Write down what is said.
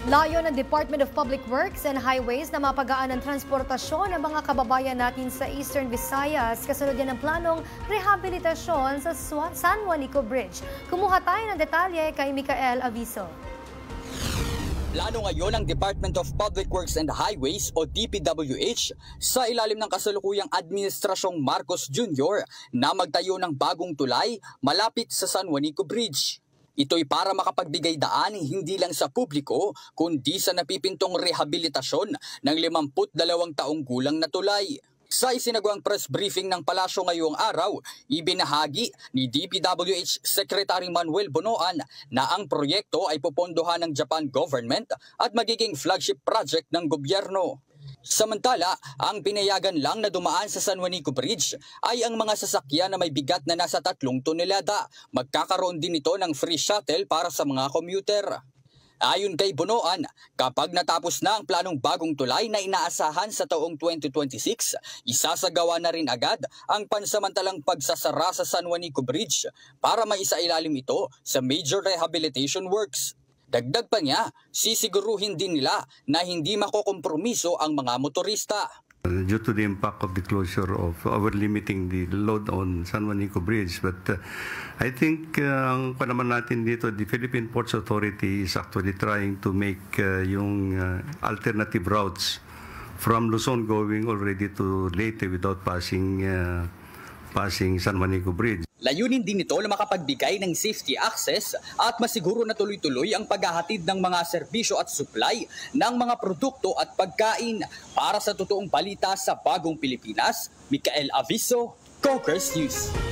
Layo ng Department of Public Works and Highways na mapagaan ang transportasyon ng mga kababayan natin sa Eastern Visayas kasunod yan ng planong rehabilitasyon sa San Juanico Bridge. Kumuha tayo ng detalye kay Micael Aviso. Plano ngayon ng Department of Public Works and Highways o DPWH sa ilalim ng kasalukuyang Administrasyong Marcos Jr. na magtayo ng bagong tulay malapit sa San Juanico Bridge. Ito'y para makapagbigay daan hindi lang sa publiko kundi sa napipintong rehabilitasyon ng 52 taong gulang na tulay. Sa isinagawang press briefing ng palasyo ngayong araw, ibinahagi ni DPWH Secretary Manuel Bonoan na ang proyekto ay popondohan ng Japan government at magiging flagship project ng gobyerno. Samantala, ang pinayagan lang na dumaan sa San Juanico Bridge ay ang mga sasakyan na may bigat na nasa 3 tonelada. Magkakaroon din ito ng free shuttle para sa mga commuter. Ayon kay Bonoan, kapag natapos na ang planong bagong tulay na inaasahan sa taong 2026, isasagawa na rin agad ang pansamantalang pagsasara sa San Juanico Bridge para maisailalim ito sa major rehabilitation works. Dagdag pa niya, sisiguruhin din nila na hindi makokompromiso ang mga motorista. Due to the impact of the closure of our limiting the load on San Juanico Bridge, but I think ang panaman natin dito, the Philippine Ports Authority is actually trying to make yung alternative routes from Luzon going already to Leyte without passing San Juanico Bridge. Layunin din ito na makapagbigay ng safety access at masiguro na tuloy-tuloy ang paghahatid ng mga serbisyo at supply ng mga produkto at pagkain. Para sa totoong balita sa Bagong Pilipinas, Micael Aviso, Cokers News.